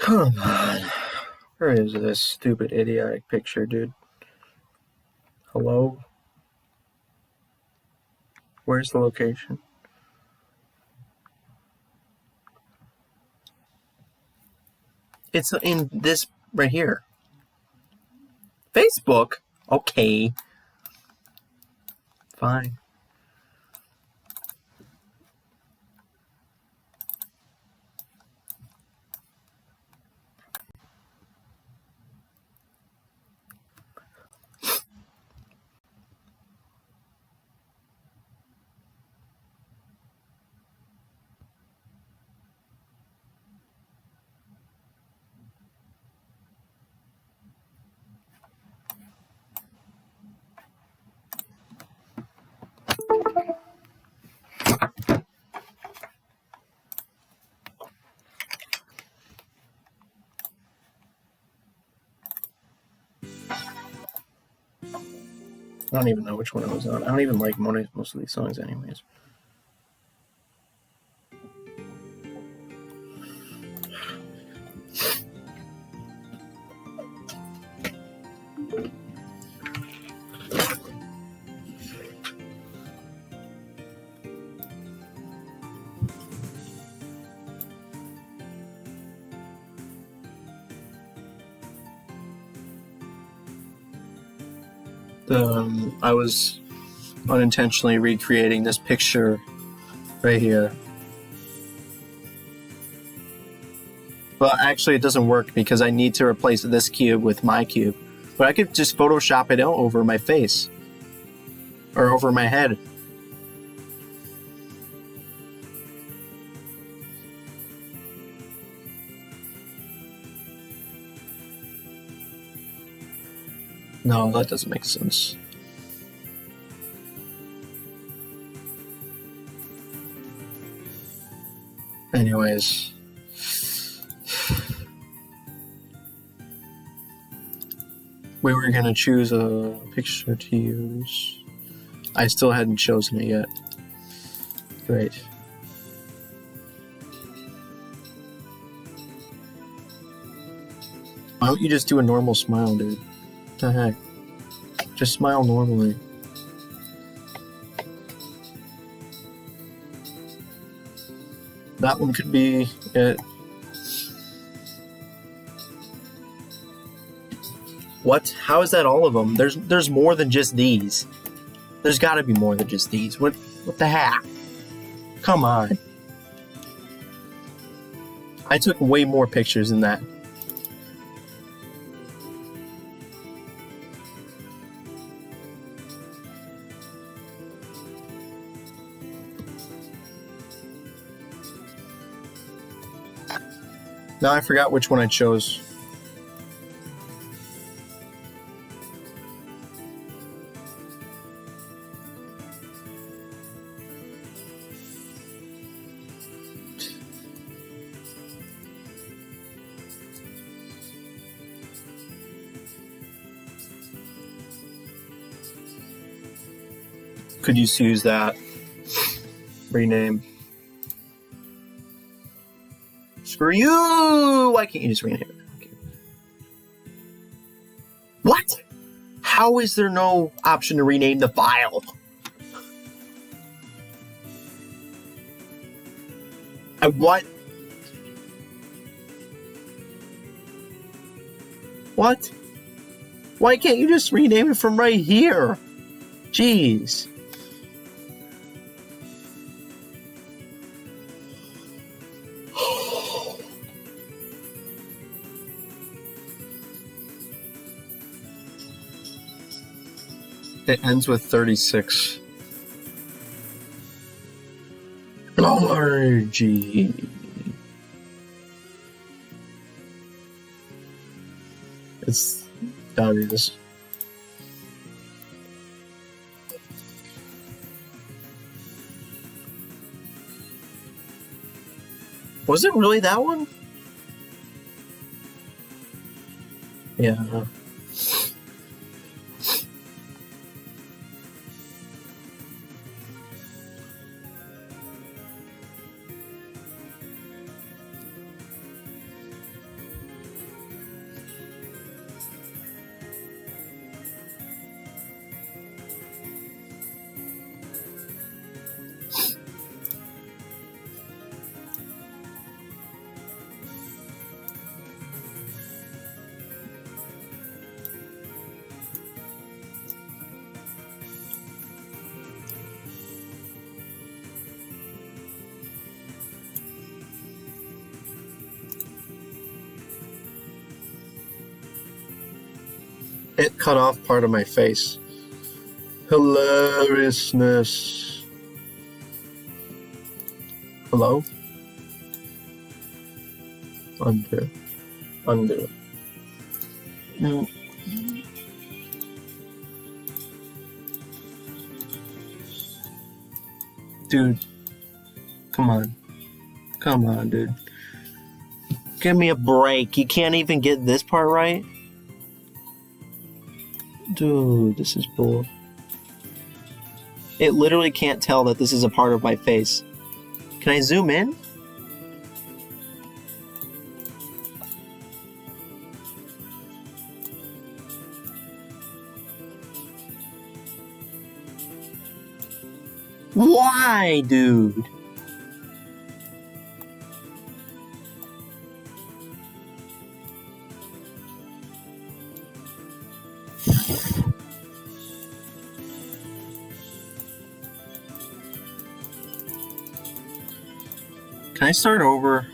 Come on. Where is this stupid, idiotic picture, dude? Hello? Where's the location? It's in this right here. Facebook? Okay. Fine. I don't even know which one I was on. I don't even like most of these songs anyways. I was unintentionally recreating this picture right here. But actually it doesn't work because I need to replace this cube with my cube. But I could just Photoshop it out over my face. Or over my head. No, that doesn't make sense. Anyways. We were gonna choose a picture to use. I still hadn't chosen it yet. Great. Why don't you just do a normal smile, dude? What the heck? Just smile normally. That one could be it. What? How is that all of them? There's more than just these. There's got to be more than just these. What the heck? Come on. I took way more pictures than that. Now I forgot which one I chose. Could you use that? Rename. Screw you! Why can't you just rename it? Okay. What? How is there no option to rename the file? What? What? Why can't you just rename it from right here? Jeez. It ends with 36. Largy. It's gotta be this. Was it really that one? Yeah. It cut off part of my face. Hilariousness. Hello? Undo. Undo. No. Dude. Come on. Come on, dude. Give me a break. You can't even get this part right? Dude, this is bull. It literally can't tell that this is a part of my face. Can I zoom in? Why, dude? Can I start over?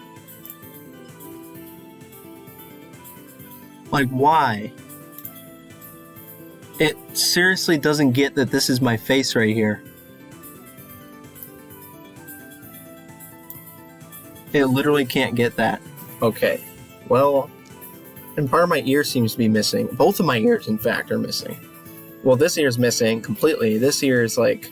Like, why? It seriously doesn't get that this is my face right here. It literally can't get that. Okay. Well, and part of my ear seems to be missing. Both of my ears, in fact, are missing. Well, this ear's missing completely. This ear is like...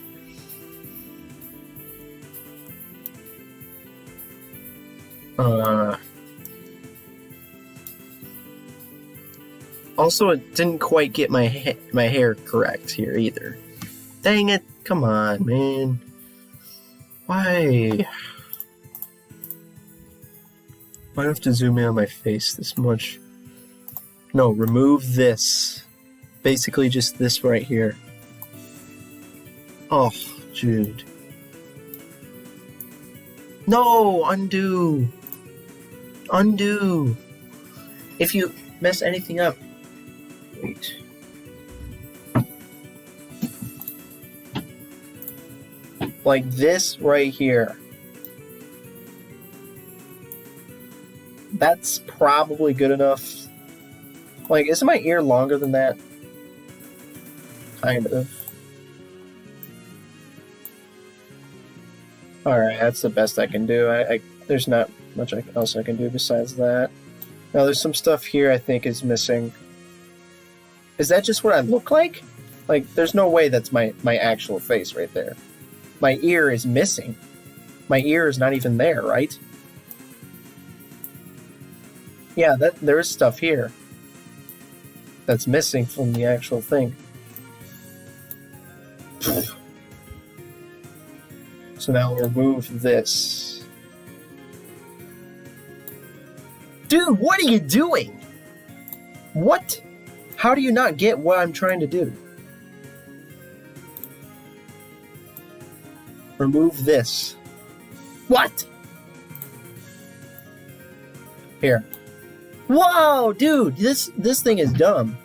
Also, it didn't quite get my hair correct here either. Dang it. Come on, man. Why? Why do I have to zoom in on my face this much? No, remove this. Basically just this right here. Oh, Jude. No! Undo! Undo! If you mess anything up... Wait. Like this right here. That's probably good enough. Like, isn't my ear longer than that? Kind of. Alright, that's the best I can do. There's not much else I can do besides that. Now, there's some stuff here I think is missing. Is that just what I look like? Like, there's no way that's my actual face right there. My ear is missing. My ear is not even there, right? Yeah, there is stuff here that's missing from the actual thing. So now we'll remove this. Dude, what are you doing? What? How do you not get what I'm trying to do? Remove this. What? Here. Whoa, dude, this thing is dumb.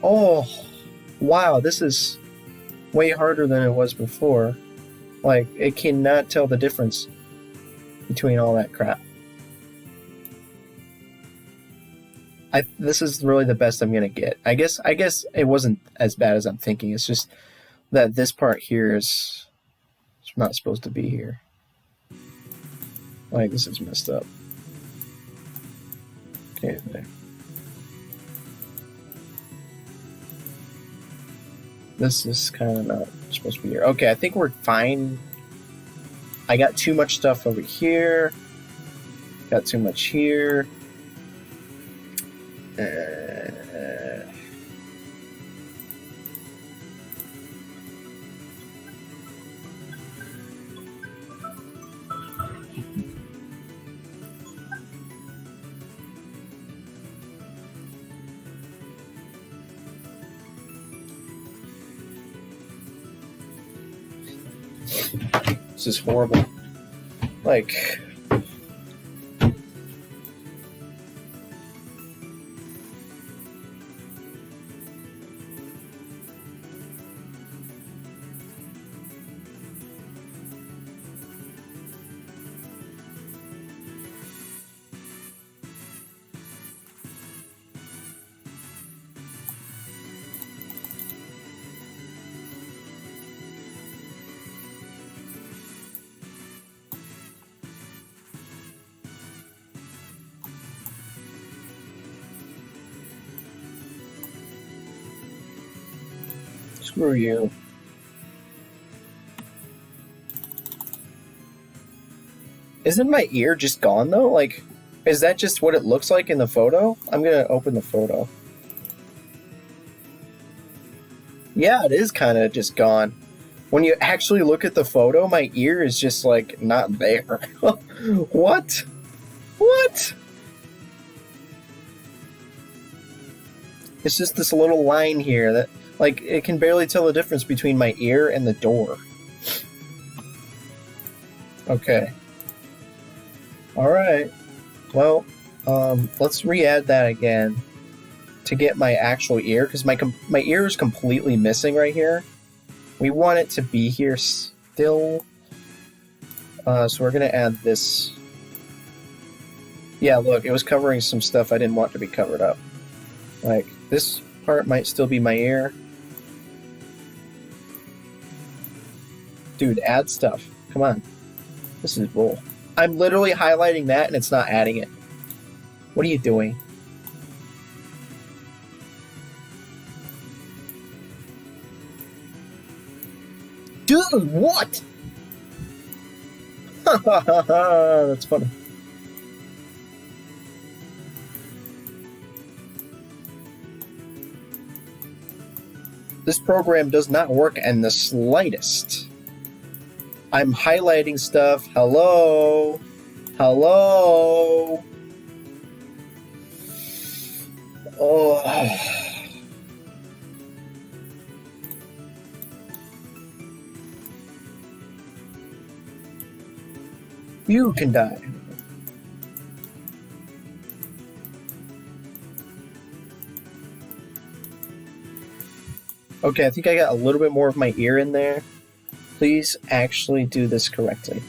Oh, wow, this is way harder than it was before. Like, it cannot tell the difference between all that crap. This is really the best I'm gonna get. I guess it wasn't as bad as I'm thinking. It's just that this part here is not supposed to be here. Like, this is messed up. Okay, there. This is kind of not supposed to be here. Okay, I think we're fine. I got too much stuff over here. Got too much here. This is horrible. Like... Screw you. Isn't my ear just gone though? Like, is that just what it looks like in the photo? I'm gonna open the photo. Yeah, it is kind of just gone. When you actually look at the photo, my ear is just like not there. What? What? It's just this little line here that, like, it can barely tell the difference between my ear and the door. Okay. Alright. Well, let's re-add that again to get my actual ear, because my ear is completely missing right here. We want it to be here still. So we're going to add this. Yeah, look, it was covering some stuff I didn't want to be covered up. Like, this part might still be my ear. Dude, add stuff. Come on. This is bull. I'm literally highlighting that and it's not adding it. What are you doing? Dude, what? That's funny. This program does not work in the slightest. I'm highlighting stuff. Hello? Hello? Oh. You can die. Okay, I think I got a little bit more of my ear in there. Please actually do this correctly.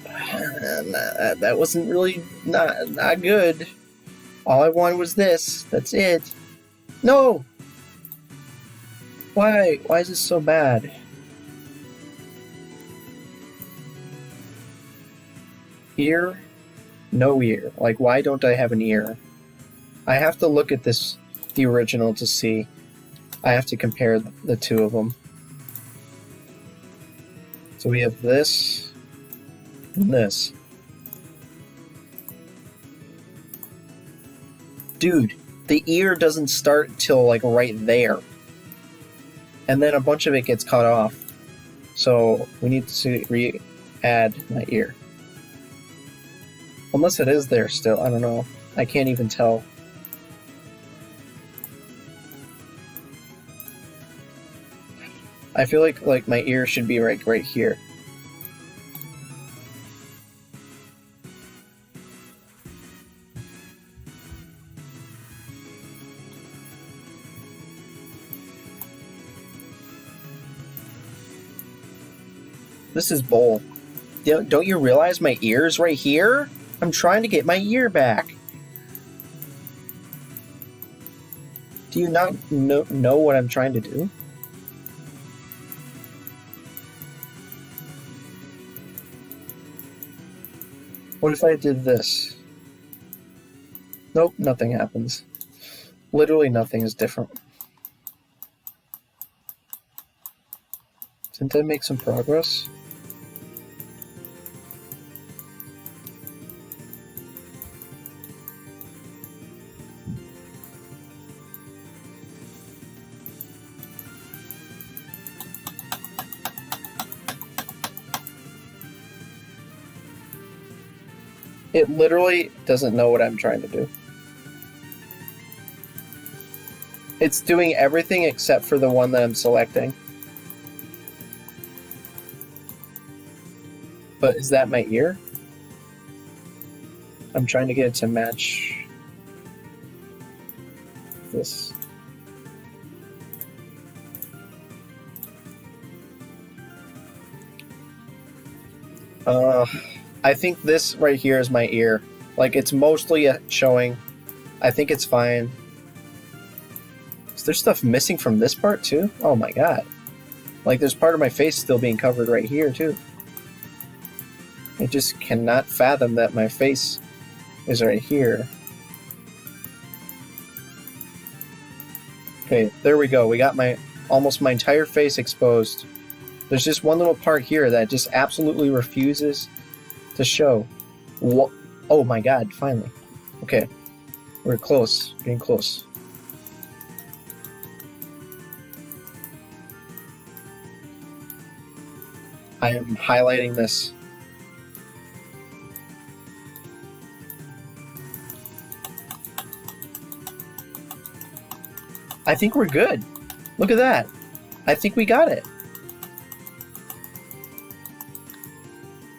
That wasn't really not good. All I wanted was this. That's it. No! Why? Why is this so bad? Ear? No ear. Like, why don't I have an ear? I have to look at this, the original, to see. I have to compare the two of them. So we have this and this. Dude, the ear doesn't start till like right there. And then a bunch of it gets cut off. So we need to re-add my ear. Unless it is there still, I don't know. I can't even tell. I feel like my ear should be right here. This is bull. Don't you realize my ear's right here? I'm trying to get my ear back. Do you not know what I'm trying to do? What if I did this? Nope, nothing happens. Literally nothing is different. Didn't I make some progress? It literally doesn't know what I'm trying to do. It's doing everything except for the one that I'm selecting. But is that my ear? I'm trying to get it to match this. I think this right here is my ear. Like, it's mostly showing. I think it's fine. Is there stuff missing from this part too? Oh my god. Like, there's part of my face still being covered right here too. I just cannot fathom that my face is right here. Okay, Okay, there we go. We got almost my entire face exposed. There's just one little part here that just absolutely refuses to show. What? Oh my god, finally. Okay, we're close. Getting close. I am highlighting this. I think we're good. Look at that. I think we got it.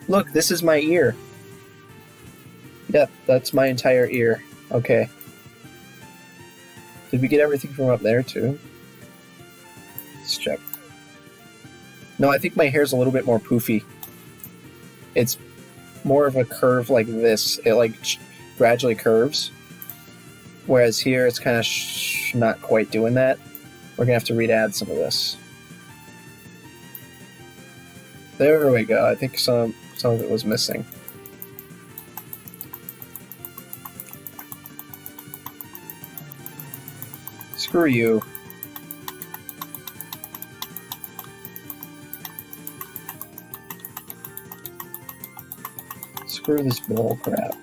Look, this is my ear. Yep, that's my entire ear. Okay. Did we get everything from up there too? Let's check. No, I think my hair's a little bit more poofy. It's more of a curve like this. It like gradually curves. Whereas here it's kind of not quite doing that. We're gonna have to re-add some of this. There we go. I think some of it was missing. Screw you. Screw this bull crap.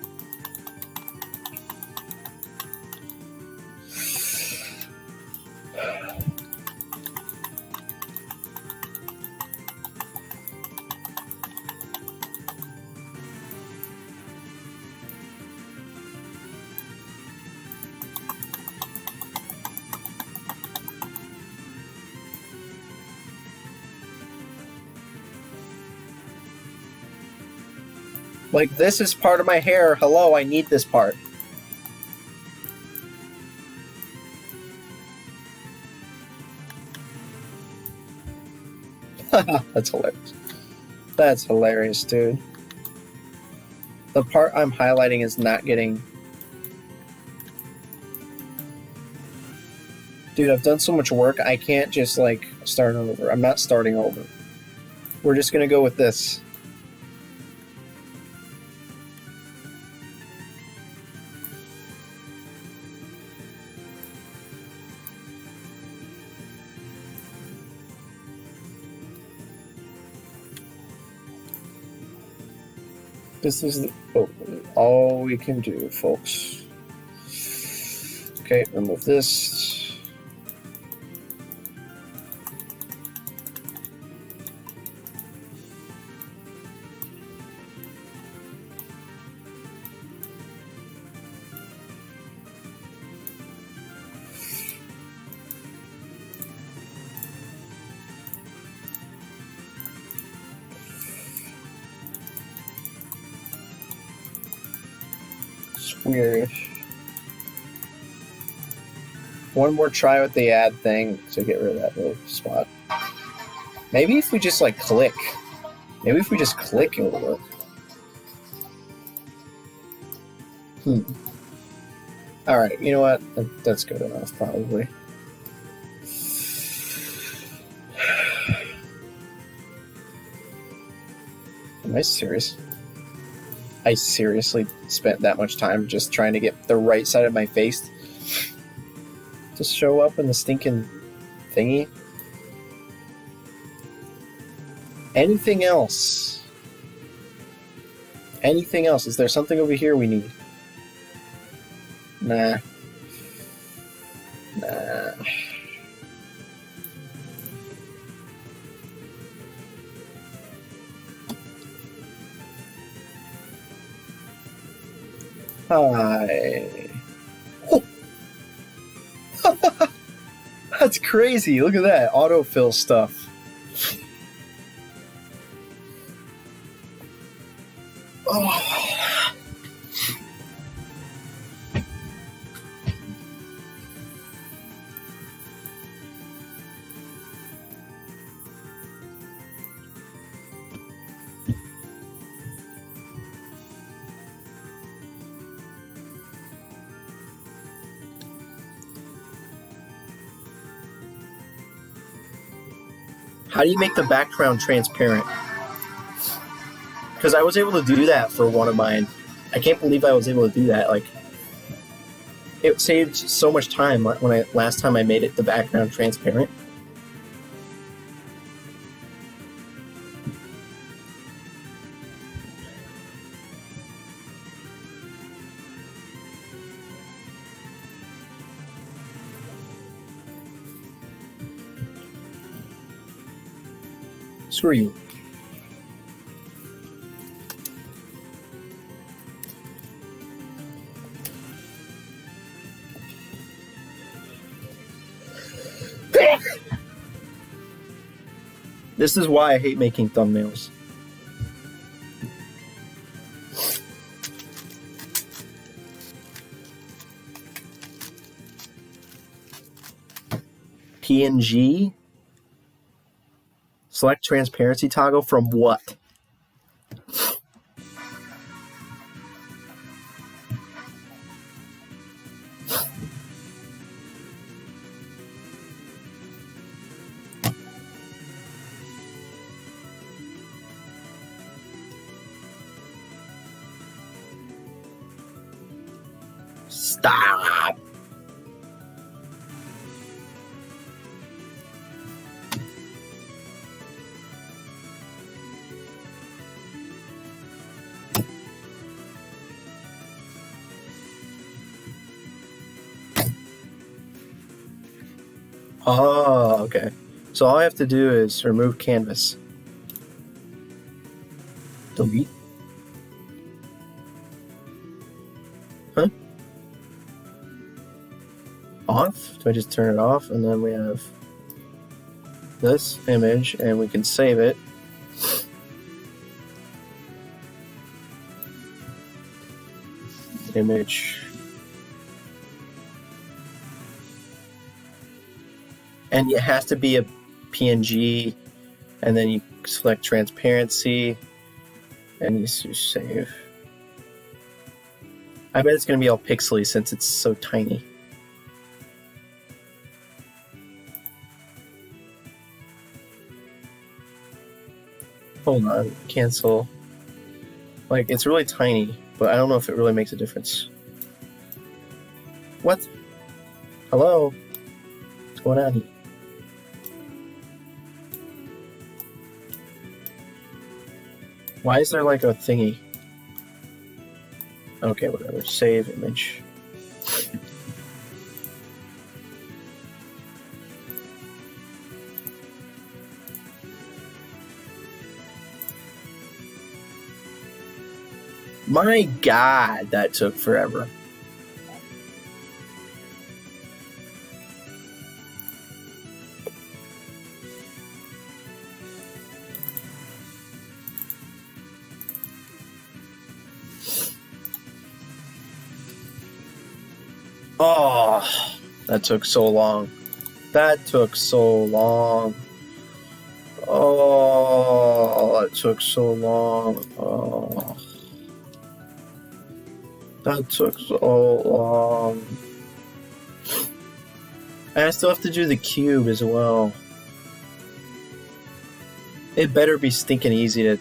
Like, this is part of my hair. Hello, I need this part. That's hilarious. That's hilarious, dude. The part I'm highlighting is not getting... Dude, I've done so much work, I can't just, like, start over. I'm not starting over. We're just gonna go with this. This is all we can do, folks. Okay, remove this. Weird. One more try with the add thing to get rid of that little spot. Maybe if we just like click. Maybe if we just click, it'll work. Alright, you know what? That's good enough, probably. Am I serious? I seriously spent that much time just trying to get the right side of my face to show up in the stinking thingy. Anything else? Anything else? Is there something over here we need? Nah. Nah. Hi. Oh. That's crazy. Look at that. Autofill stuff. Oh. How do you make the background transparent? Because I was able to do that for one of mine. I can't believe I was able to do that. Like, it saved so much time when last time I made it the background transparent. Screw you. This is why I hate making thumbnails. PNG? Select transparency toggle from what? Stop! Oh, okay. So all I have to do is remove canvas. Delete. Huh? Off? Do I just turn it off? And then we have this image, and we can save it. Image. And it has to be a PNG, and then you select transparency, and you save. I bet it's going to be all pixely since it's so tiny. Hold on, cancel. Like, it's really tiny, but I don't know if it really makes a difference. What? Hello? What's going on here? Why is there like a thingy? Okay, whatever. Save image. My God, that took forever. Oh, that took so long. That took so long. Oh, that took so long. Oh. That took so long. And I still have to do the cube as well. It better be stinking easy to...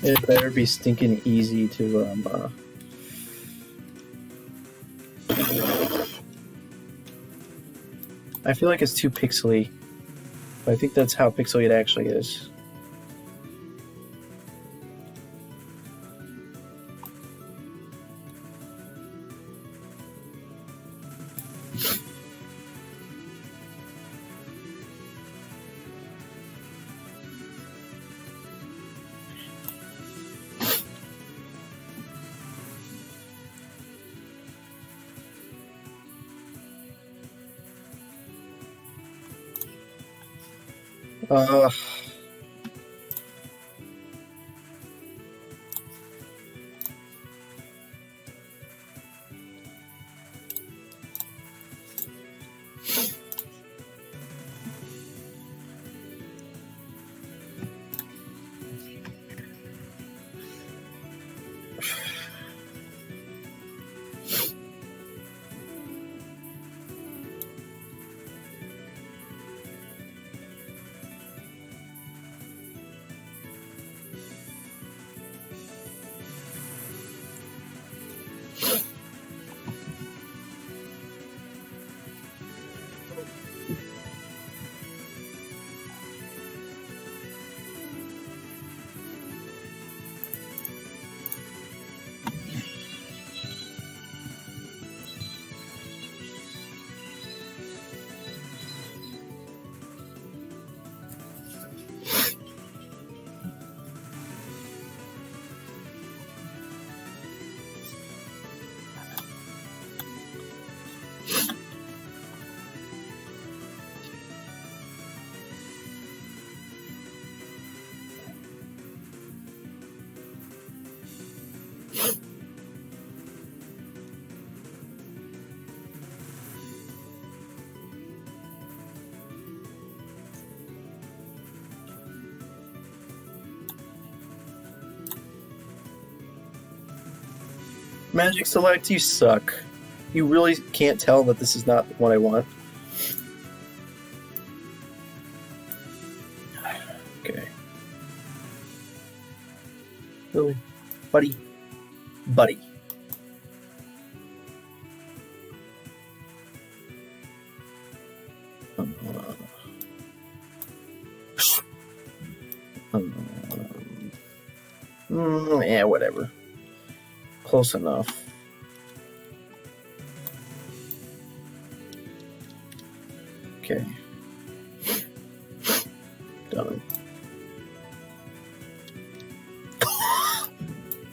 It better be stinking easy to, I feel like it's too pixely. But I think that's how pixely it actually is. Uh, Magic Select, you suck. You really can't tell that this is not what I want. Okay. Really? Buddy. Buddy. Yeah, whatever. Close enough. Okay. Done.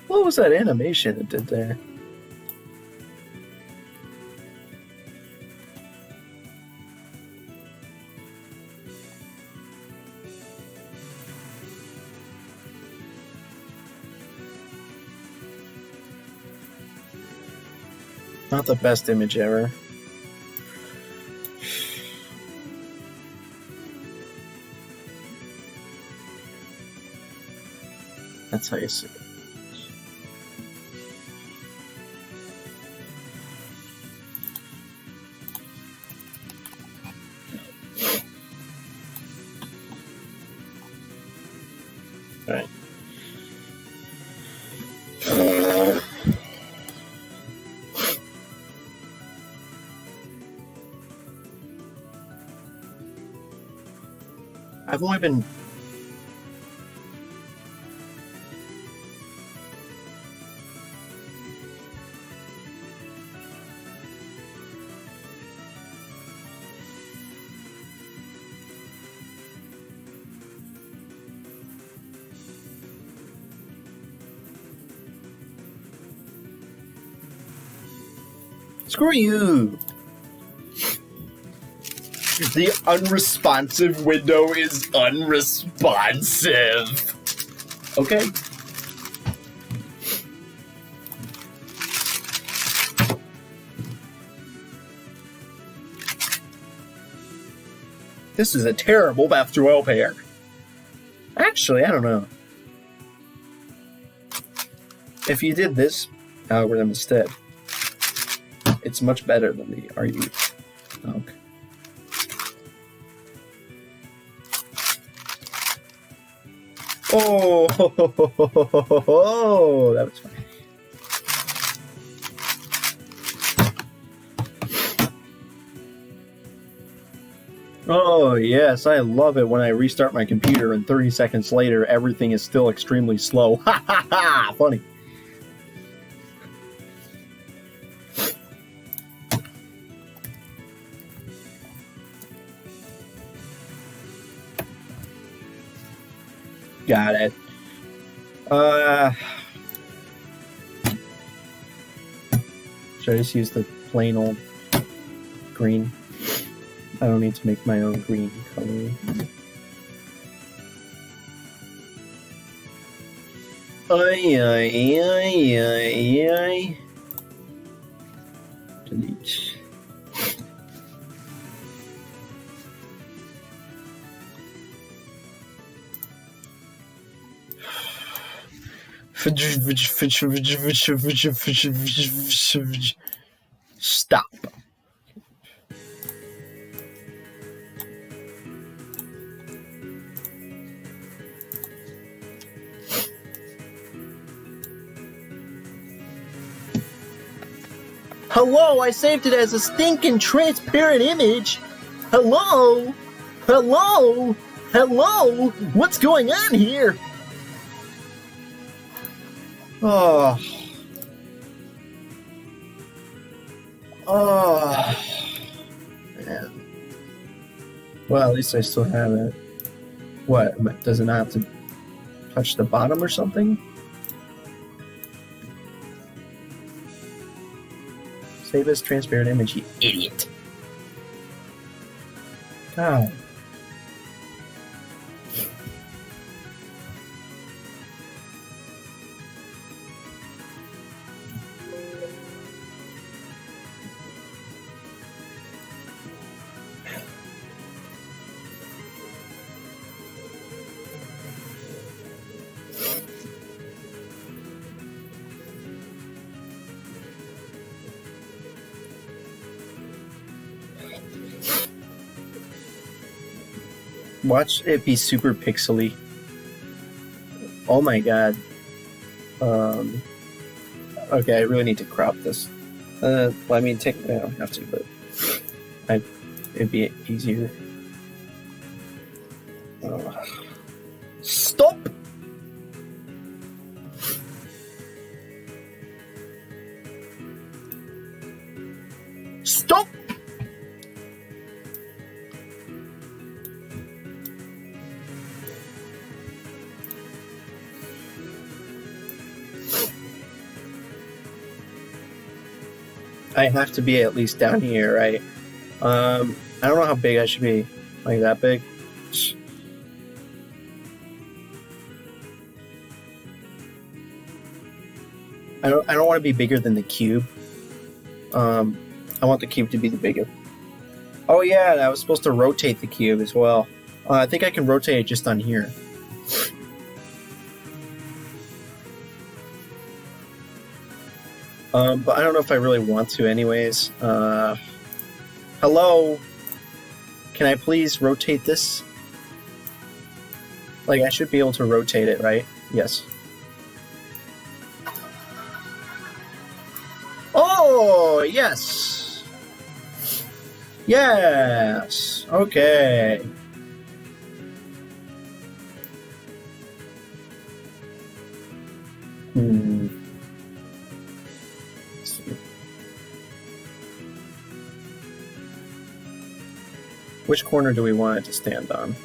What was that animation it did there? Not the best image ever. That's how you see it. All right. I've only been... Screw you! The unresponsive window is unresponsive. Okay. This is a terrible bath to oil pair. Actually, I don't know. If you did this algorithm instead, it's much better than the RU. Okay. Oh, that was funny. Oh, yes, I love it when I restart my computer and 30 seconds later everything is still extremely slow. Ha ha ha! Funny. Got it. Should I just use the plain old green? I don't need to make my own green color. Ay. Delete. Stop. Hello, I saved it as a stinking transparent image. Hello? Hello? Hello? What's going on here? Oh. Oh. Man. Well, at least I still have it. What? Does it not have to touch the bottom or something? Save as transparent image, you idiot. God. Watch it be super pixely. Oh my god. Okay, I really need to crop this. Well, I mean, I don't have to, but it'd be easier. Stop! Stop! I have to be at least down here, right? I don't know how big I should be. Like that big? I don't want to be bigger than the cube. I want the cube to be the bigger. Oh yeah, I was supposed to rotate the cube as well. I think I can rotate it just on here. But I don't know if I really want to anyways. Hello? Can I please rotate this? Like, I should be able to rotate it, right? Yes. Oh, yes! Yes! Okay. Which corner do we want it to stand on?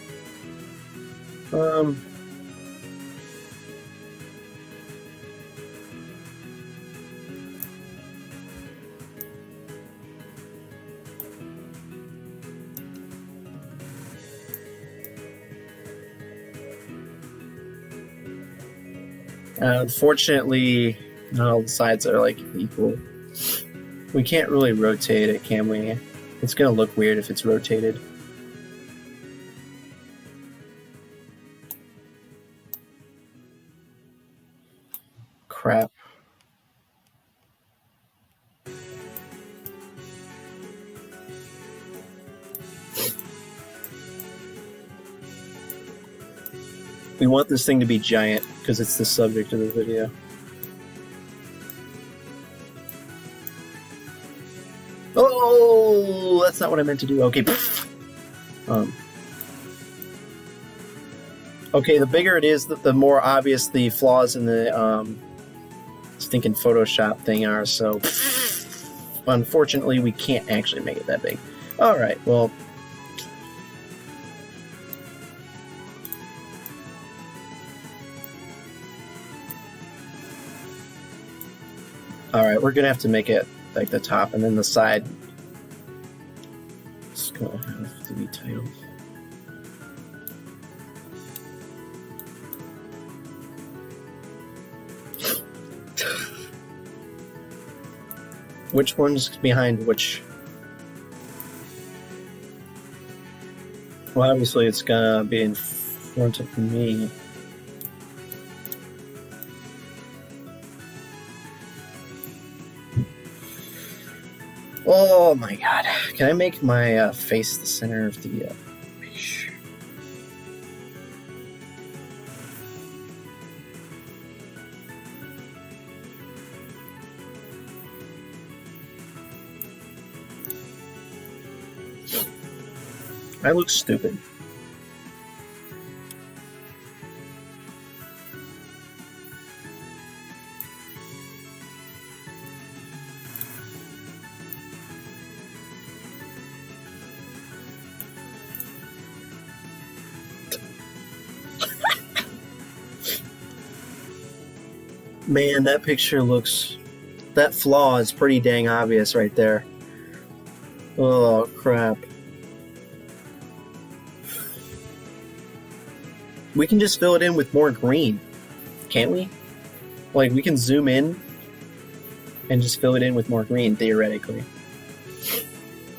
Unfortunately, not all the sides are like equal. We can't really rotate it, can we? It's gonna look weird if it's rotated. Crap. We want this thing to be giant because it's the subject of the video. Oh, that's not what I meant to do. Okay. Okay, the bigger it is, the more obvious the flaws in the stinking Photoshop thing are, so unfortunately we can't actually make it that big. Alright, well... Alright, we're gonna have to make it like the top, and then the side is gonna have to be titled. Which one's behind which? Well, obviously it's gonna be in front of me. Oh my god. Can I make my face the center of the page? I look stupid. Man, that picture looks... That flaw is pretty dang obvious right there. Oh, crap. We can just fill it in with more green, can't we? Like, we can zoom in and just fill it in with more green, theoretically.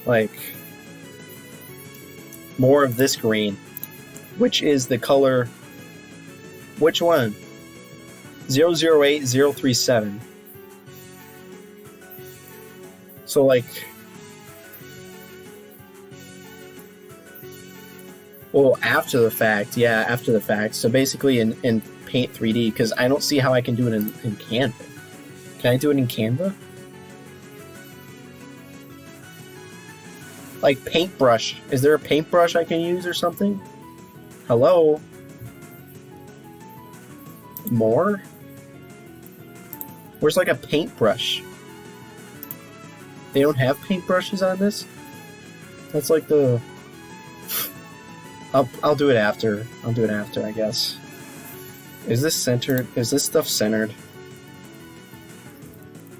Like, more of this green, which is the color... Which one? 008037. So, like... Well, after the fact, yeah, after the fact. So basically, in Paint 3D, after the fact. So basically, in Paint 3D, because I don't see how I can do it in Canva. Can I do it in Canva? Like paintbrush. Is there a paintbrush I can use or something? Hello? More? Where's like a paintbrush? They don't have paintbrushes on this? That's like the... I'll do it after. I'll do it after, I guess. Is this centered? Is this stuff centered?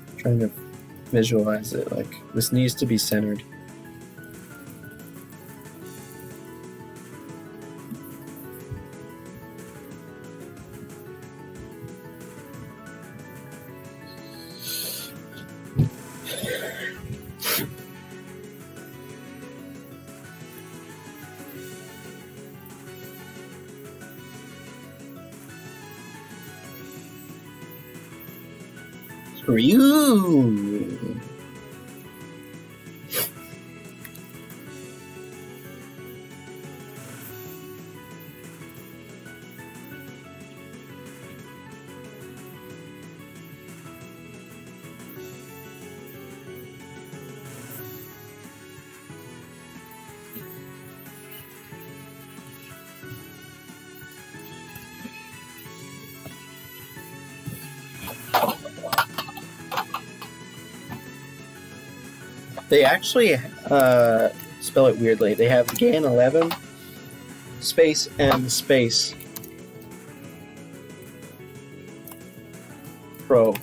I'm trying to visualize it. Like, this needs to be centered. Ryu. They actually spell it weirdly. They have GAN 11 space M space Pro.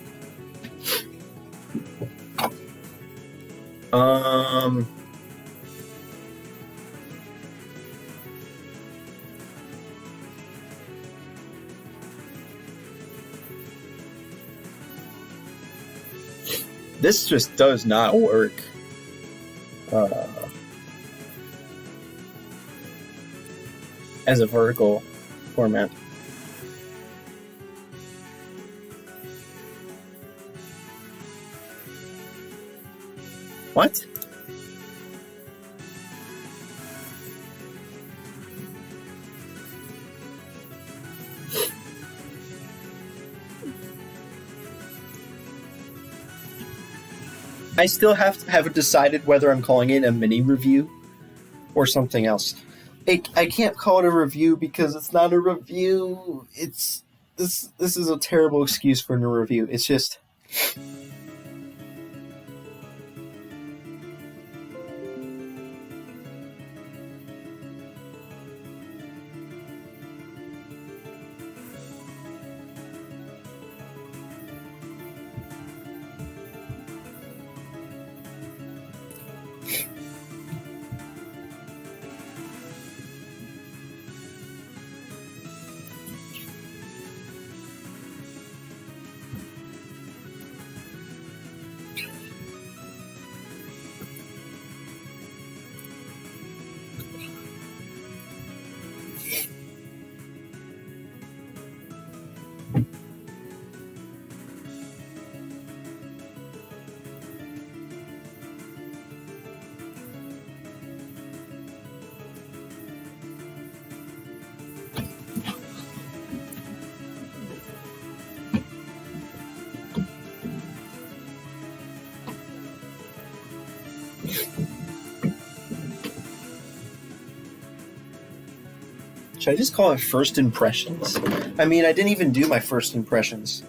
This just does not work. As a vertical format. What? I still have to have decided whether I'm calling it a mini review or something else. I can't call it a review because it's not a review. It's this is a terrible excuse for a review. It's just should I just call it first impressions? I mean, I didn't even do my first impressions.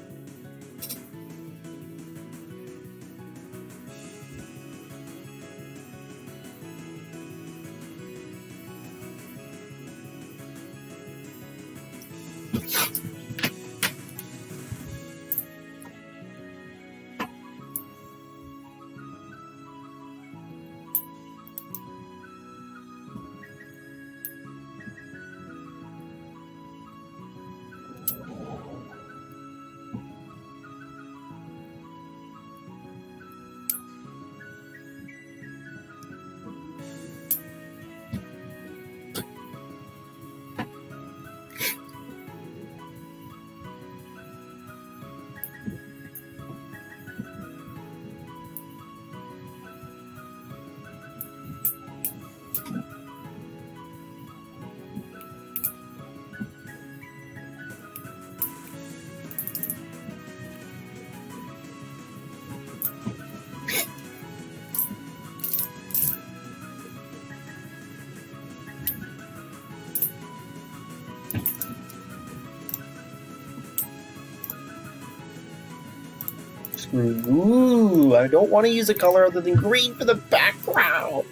screwed. Ooh, I don't want to use a color other than green for the background.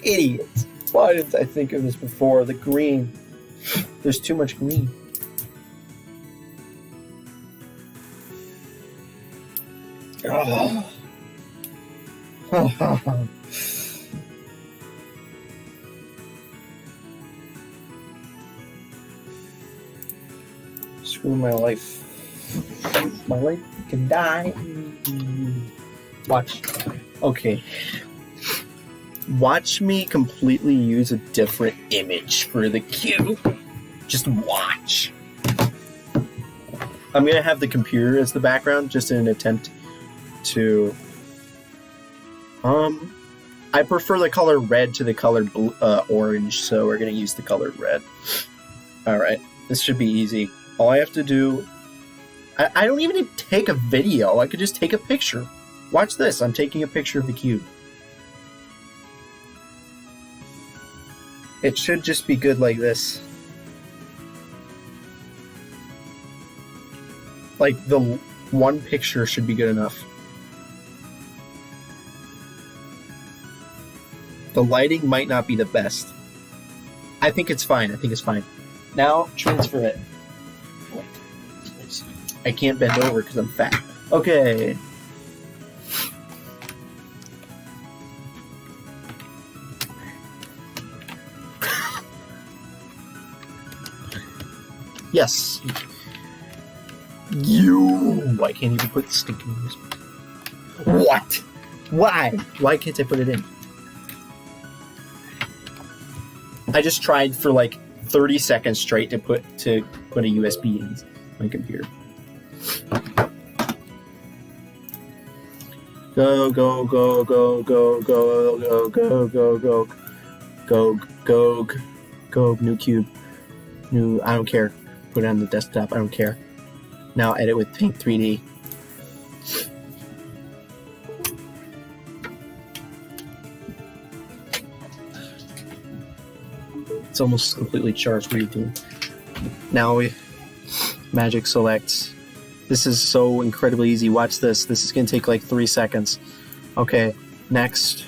Idiot. Why didn't I think of this before? The green. There's too much green. Oh. Screw my life. My life can die. Watch. Okay. Watch me completely use a different image for the cube. Just watch. I'm gonna have the computer as the background, just in an attempt to... I prefer the color red to the color orange, so we're gonna use the color red. Alright, this should be easy. All I have to do... I don't even need to take a video, I could just take a picture. Watch this, I'm taking a picture of the cube. It should just be good like this. Like, the one picture should be good enough. The lighting might not be the best. I think it's fine, Now, transfer it. I can't bend over because I'm fat. Okay. Yes. I can't even put stinking in this. What? Why? Why can't I put it in? I just tried for like 30 seconds straight to put a USB in my computer. Go, go, go, go, go, go, go, go, go, go, go, go, go, new cube. New, I don't care. Put it on the desktop, I don't care. Now edit with Paint 3D. It's almost completely charged. What are you doing? Now we magic select. This is so incredibly easy. Watch this. This is gonna take like 3 seconds. Okay, next.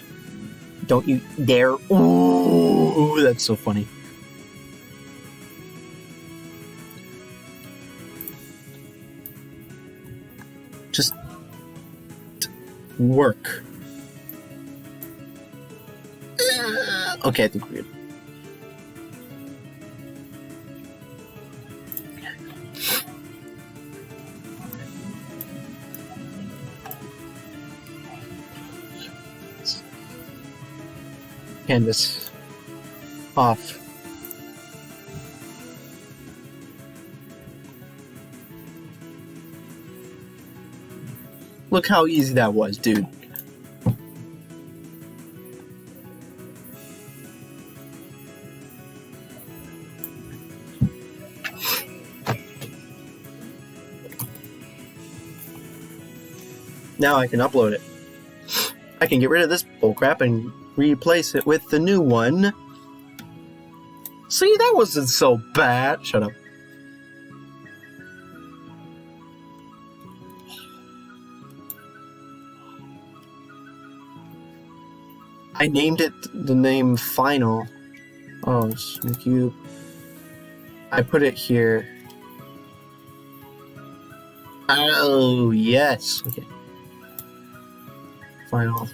Don't you dare. Ooh, that's so funny. Just work. Okay, I think we're good. Canvas off. Look how easy that was, dude. Now I can upload it. I can get rid of this bullcrap and replace it with the new one. See, that wasn't so bad. Shut up. I named it the name Final. Oh, it's the cube. I put it here. Oh, yes. Okay. Final.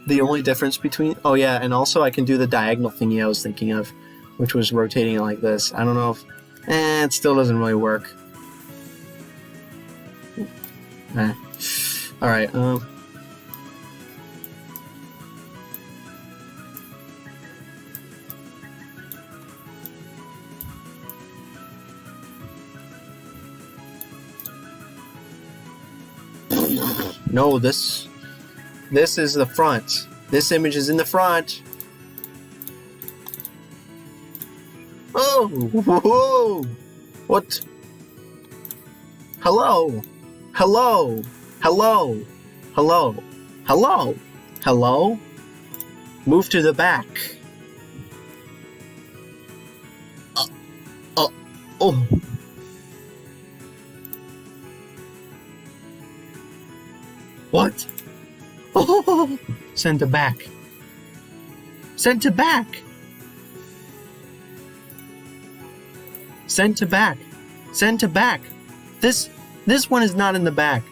The only difference between... Oh, yeah, and also I can do the diagonal thingy I was thinking of, which was rotating it like this. I don't know if... it still doesn't really work. Alright, no, this is the front. This image is in the front. Oh, whoa! What? Hello, hello, hello, hello, hello, hello. Move to the back. Oh, What? Oh! Send to back. Send to back. Send to back. Send to back. This one is not in the back.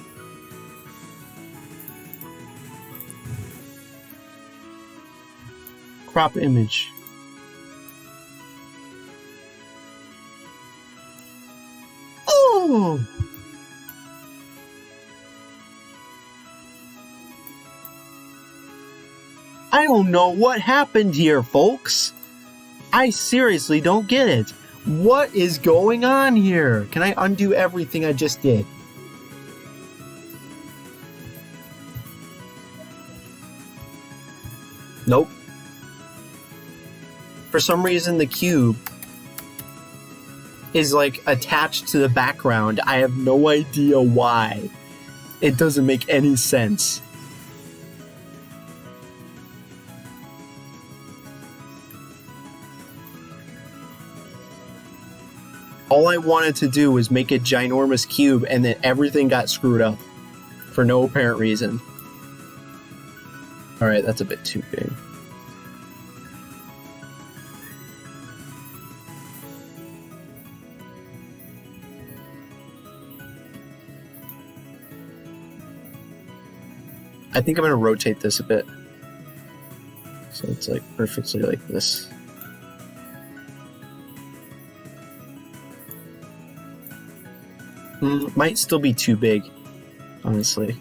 Crop image. Oh! I don't know what happened here, folks. I seriously don't get it. What is going on here? Can I undo everything I just did? Nope. For some reason, the cube is like attached to the background. I have no idea why. It doesn't make any sense. All I wanted to do was make a ginormous cube, and then everything got screwed up for no apparent reason. Alright, that's a bit too big. I think I'm going to rotate this a bit. So it's like perfectly like this. Might still be too big, honestly,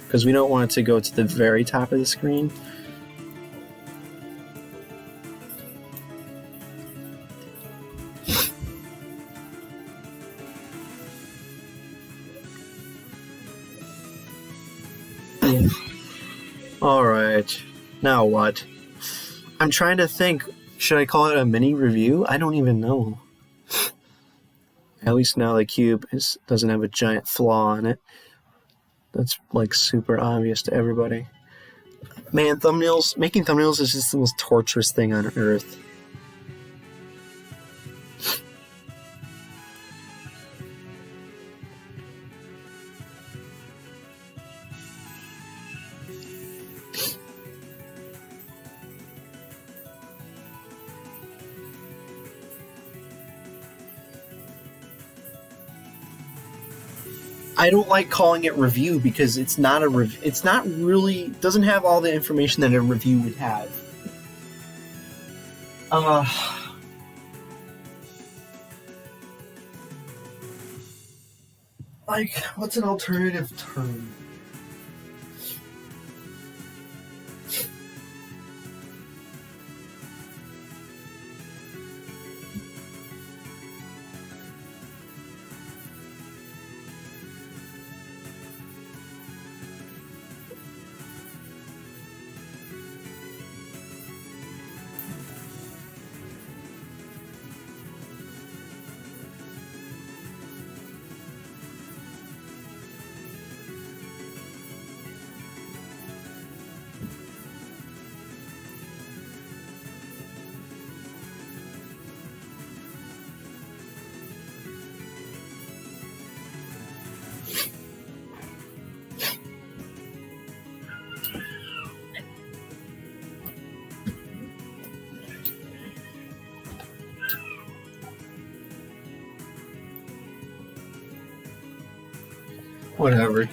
because we don't want it to go to the very top of the screen. Alright, now what? I'm trying to think, should I call it a mini review? I don't even know. At least now the cube doesn't have a giant flaw in it. That's like super obvious to everybody. Man, making thumbnails is just the most torturous thing on earth. I don't like calling it review because it's not a review. It's not really, doesn't have all the information that a review would have. Like, what's an alternative term? Whatever.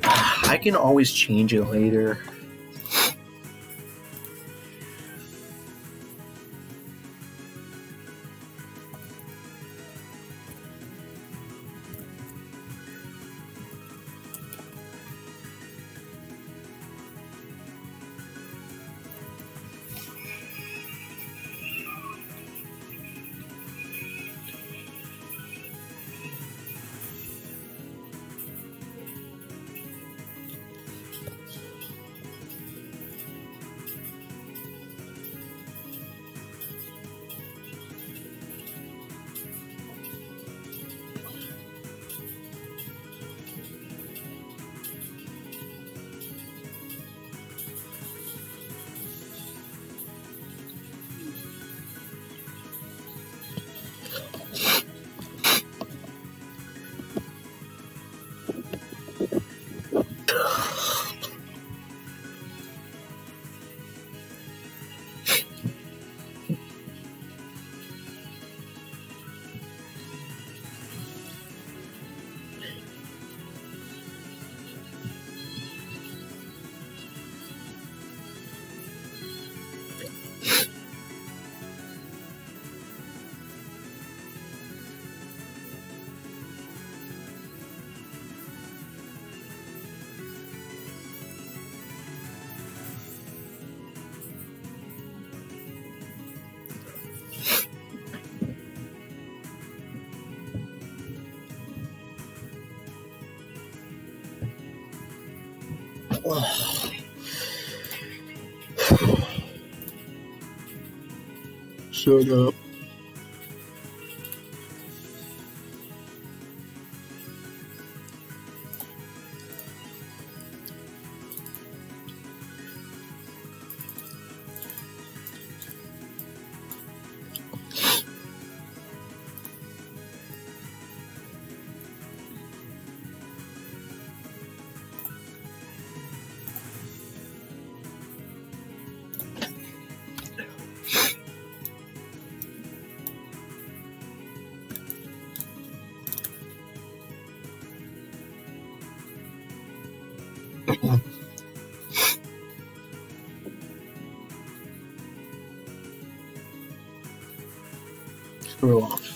I can always change it later. Shut up. Screw off.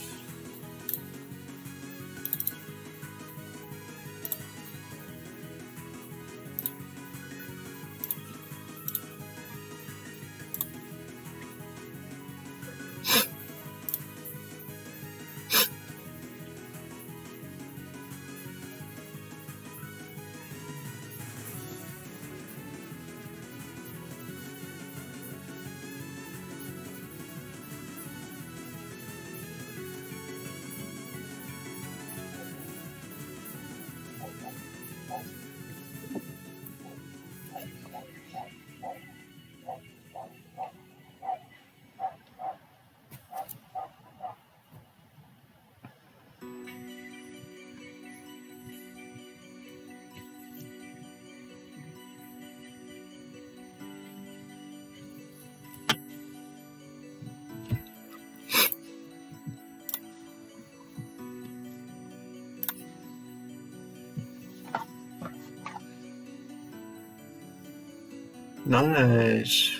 Nice.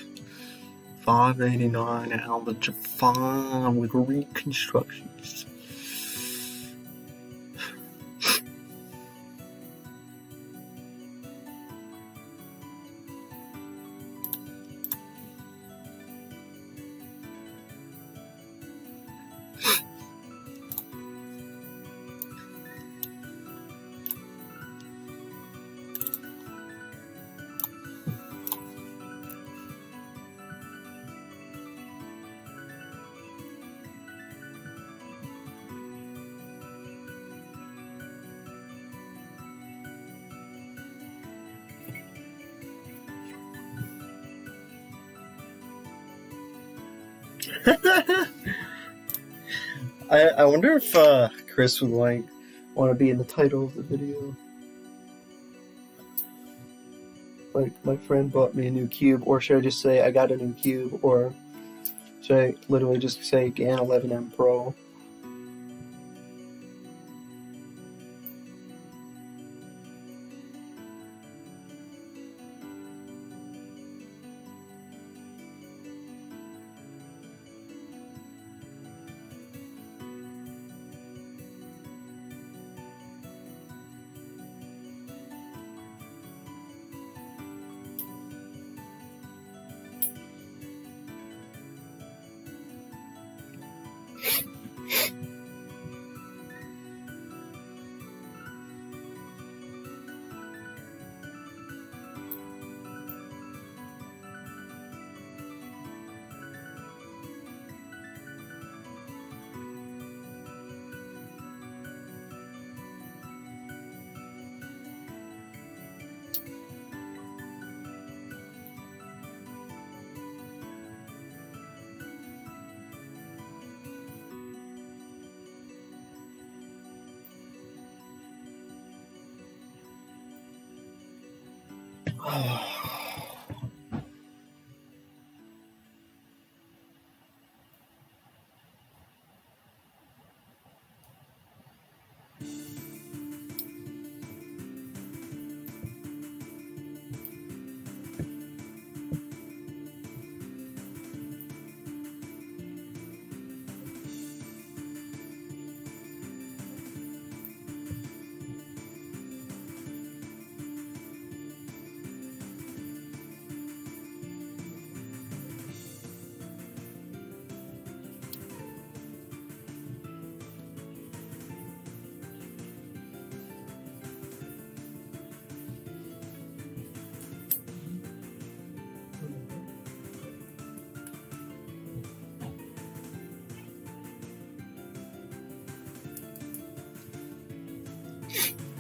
589 Al Jafar with reconstructions. I wonder if Chris would want to be in the title of the video. Like, my friend bought me a new cube, or should I just say I got a new cube, or should I literally just say GAN 11M Pro?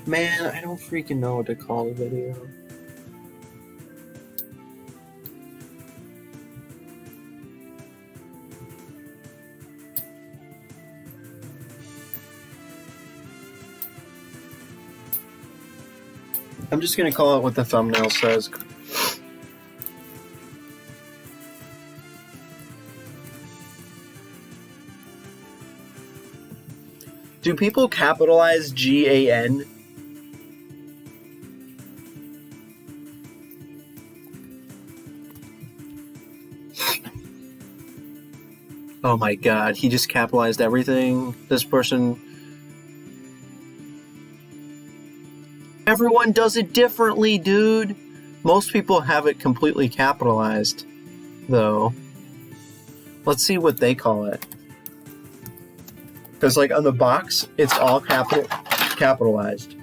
Man, I don't freaking know what to call the video. I'm just gonna call it what the thumbnail says. Do people capitalize GAN? Oh my god, he just capitalized everything. This person... Everyone does it differently, dude! Most people have it completely capitalized, though. Let's see what they call it. Because, like, on the box, it's all capitalized.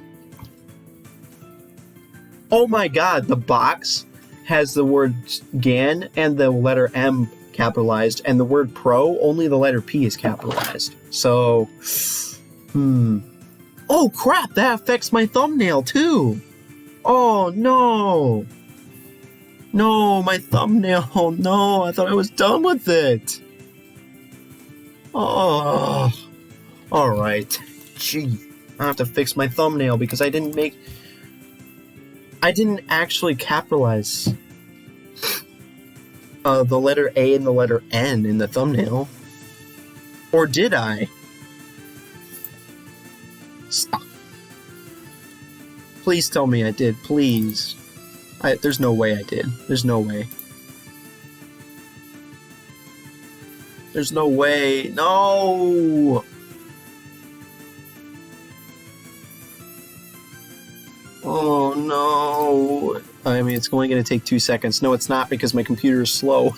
Oh my god, the box has the word GAN and the letter M capitalized, and the word pro, only the letter P is capitalized. So, Oh crap, that affects my thumbnail too! Oh no! No, my thumbnail, no, I thought I was done with it! Oh, alright. Gee, I have to fix my thumbnail because I didn't actually capitalize the letter A and the letter N in the thumbnail. Or did I? Stop. Please tell me I did, please. There's no way I did. There's no way. There's no way. No! Oh no. I mean, it's only going to take 2 seconds. No, it's not because my computer is slow.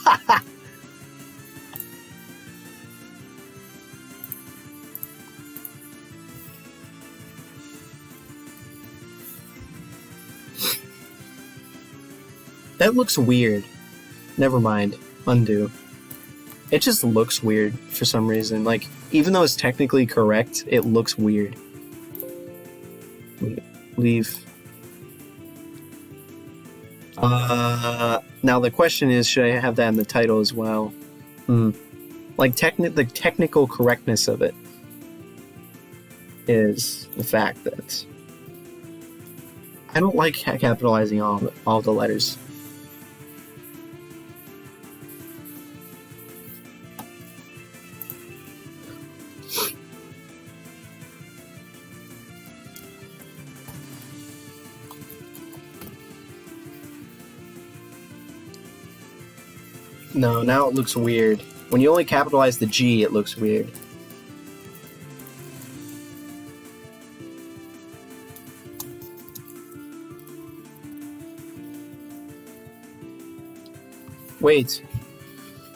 That looks weird. Never mind. Undo. It just looks weird for some reason. Like, even though it's technically correct, it looks weird. Leave. Now the question is, should I have that in the title as well? Like, the technical correctness of it is the fact that I don't like capitalizing all the letters. No, now it looks weird. When you only capitalize the G, it looks weird. Wait.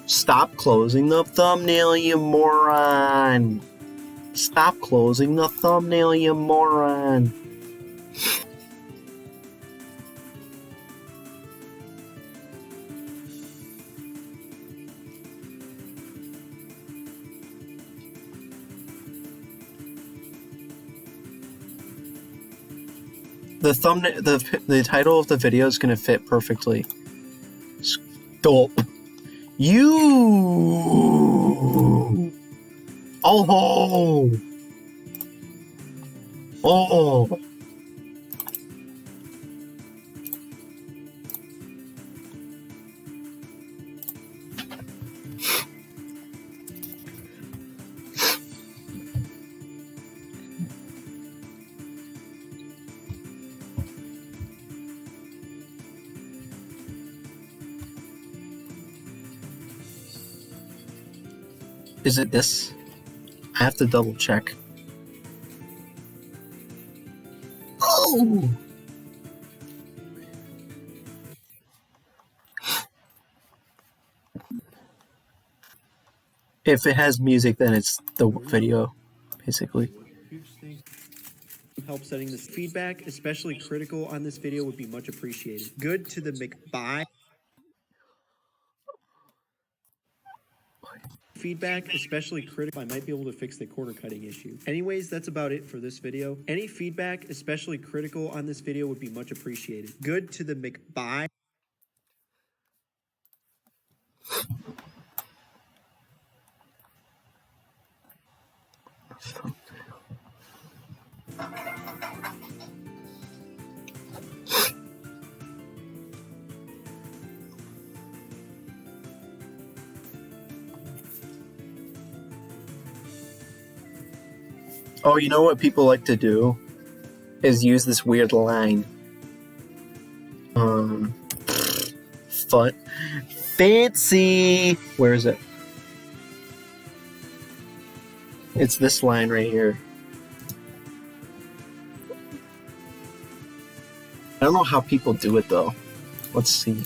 Stop closing the thumbnail, you moron! Stop closing the thumbnail, you moron! The title of the video is gonna fit perfectly. Stop. You. Oh. Oh. Is it this? I have to double check. Oh! If it has music, then it's the video, basically. Help setting this feedback, especially critical on this video, would be much appreciated. Good to the McBuy. Feedback, especially critical, I might be able to fix the corner cutting issue. Anyways, that's about it for this video. Any feedback, especially critical on this video, would be much appreciated. Good to the McBuy. Oh, you know what people like to do? Is use this weird line. Fun. Fancy! Where is it? It's this line right here. I don't know how people do it though. Let's see.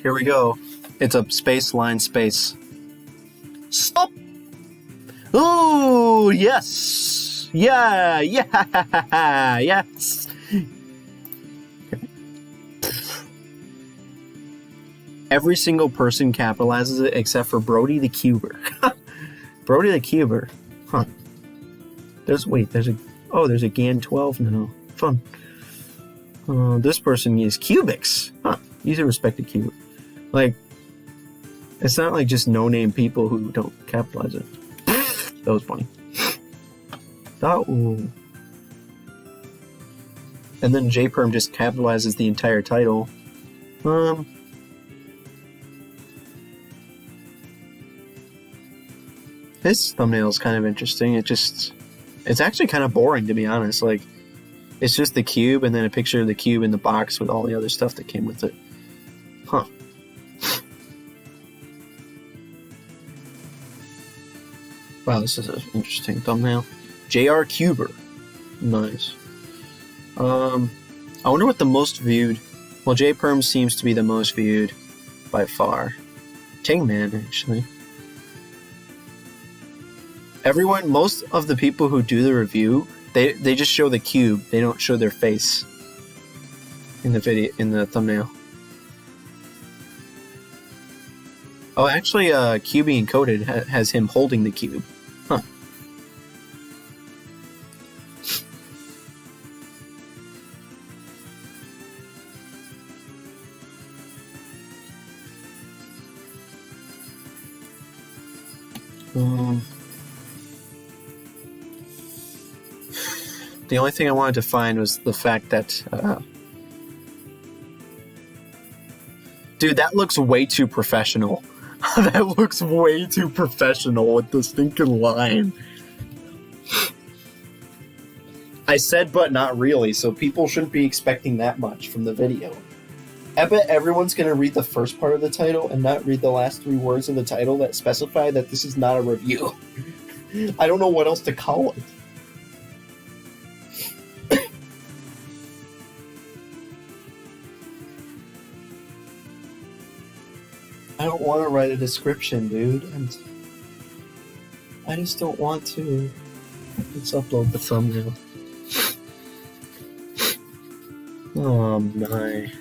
Here we go. It's a space line space. Stop! Oh, yes! Yeah! Yeah! Yes! Every single person capitalizes it except for Brody the Cuber. Brody the Cuber. Huh. There's a GAN 12 now. Fun. This person uses Cubics. Huh. Use a respected Cuber. Like, it's not like just no-name people who don't capitalize it. That was funny. And then JPerm just capitalizes the entire title. This thumbnail is kind of interesting. It's actually kind of boring, to be honest. Like, it's just the cube and then a picture of the cube in the box with all the other stuff that came with it. Huh. Wow, this is an interesting thumbnail. JR Cuber. Nice. I wonder what the most viewed... Well, JPerm seems to be the most viewed by far. Tingman, actually. Most of the people who do the review, they just show the cube. They don't show their face in the video, in the thumbnail. Oh, actually, QB Encoded has him holding the cube. Huh. The only thing I wanted to find was the fact that... Dude, that looks way too professional. That looks way too professional with the stinking line. I said but not really, so people shouldn't be expecting that much from the video. I bet everyone's going to read the first part of the title and not read the last 3 words of the title that specify that this is not a review. I don't know what else to call it. I don't want to write a description, dude. I just don't want to. Let's upload the thumbnail. Oh my.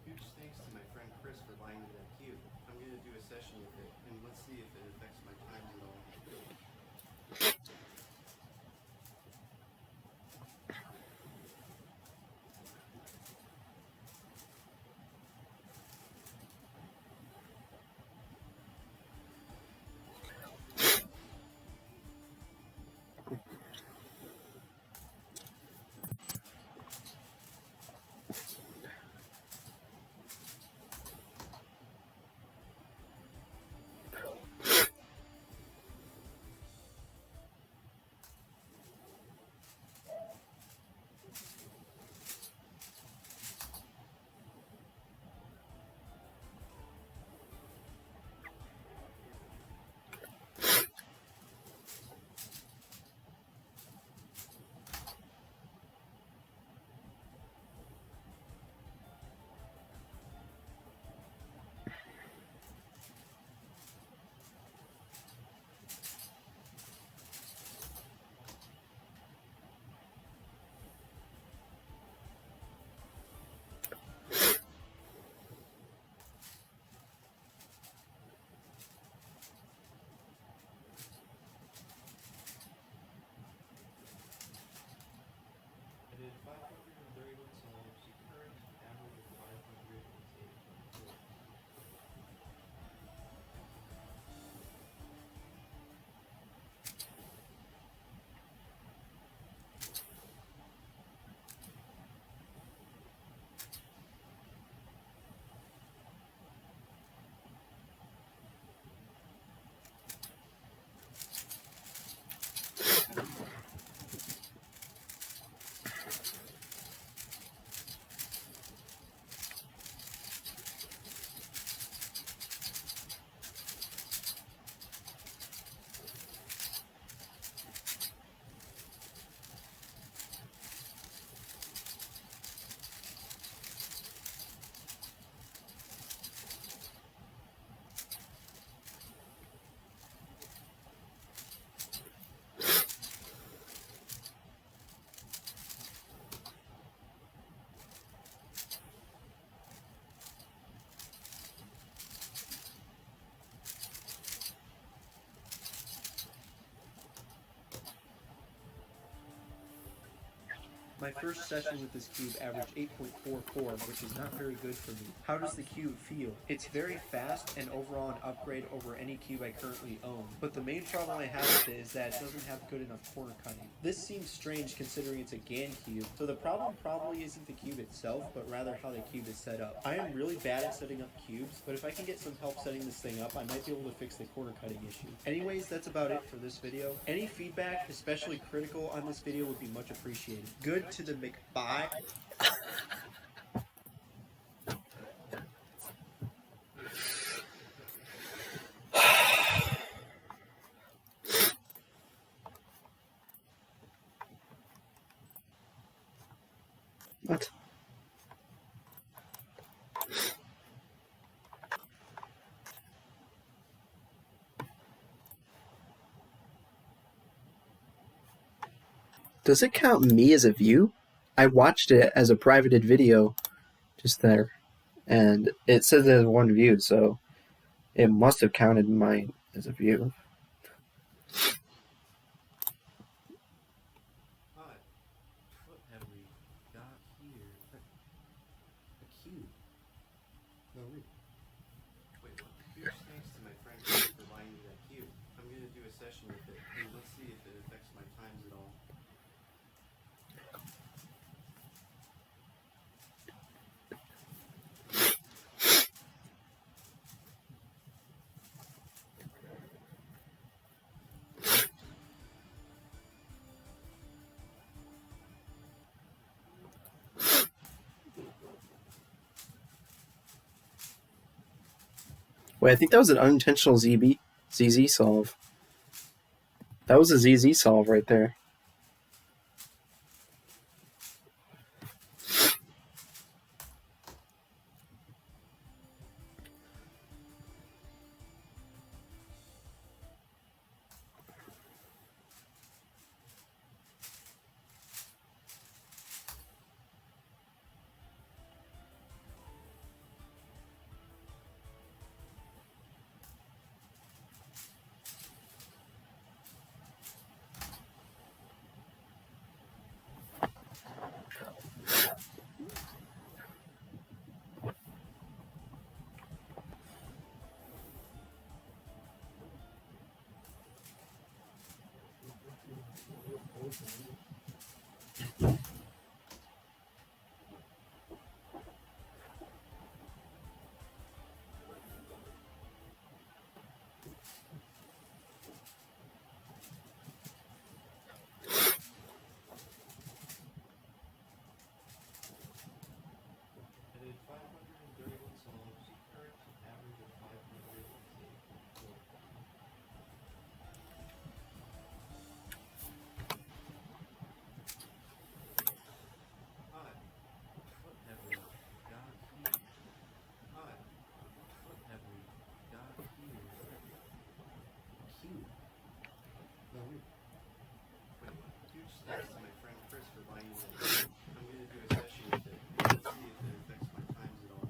Huge thanks to my friend Chris for buying me that cube. I'm going to do a session with it, and let's see if it affects my times at all. I did 531 solves, current average of 500 is 8.4. My first session with this cube averaged 8.44, which is not very good for me. How does the cube feel? It's very fast and overall an upgrade over any cube I currently own, but the main problem I have with it is that it doesn't have good enough corner cutting. This seems strange considering it's a GAN cube, so the problem probably isn't the cube itself, but rather how the cube is set up. I am really bad at setting up cubes, but if I can get some help setting this thing up, I might be able to fix the corner cutting issue. Anyways, that's about it for this video. Any feedback, especially critical, on this video would be much appreciated. Good to the McBuy. What? Does it count me as a view? I watched it as a privated video just there, and it says there's one view, so it must have counted mine as a view. What have we got here? A cube. No, wait, what? Huge thanks to my friend Chris for buying me that cube. I'm going to do a session with it, and let's see if it affects my times at all. Wait, I think that was an unintentional ZZ solve. That was a ZZ solve right there. Huge thanks to my friend Chris for buying this. I'm going to do a session with it. Let's see if it affects my times at all.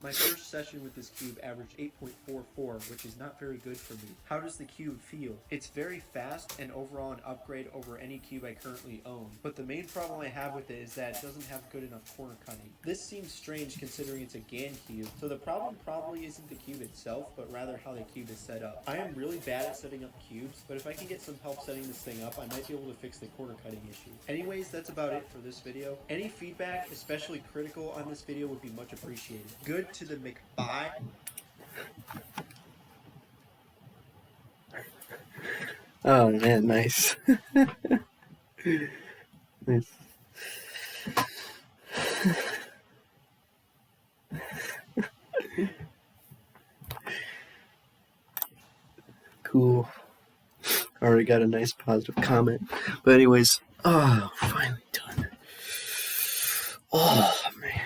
My first session with this cube averaged 8.44, which is not very good for me. How does the cube feel? It's very fast and overall an upgrade over any cube I currently own, but the main problem I have with it is that it doesn't have good enough corner cutting. This seems strange considering it's a GAN cube, so the problem probably isn't the cube itself, but rather how the cube is set up. I am really bad at setting up cubes, but if I can get some help setting this thing up, I might be able to fix the corner cutting issue. Anyways, that's about it for this video. Any feedback, especially critical, on this video would be much appreciated. Good to the McBuy. Oh man, nice. Nice. Cool. Already got a nice positive comment. But anyways, finally done. Oh man.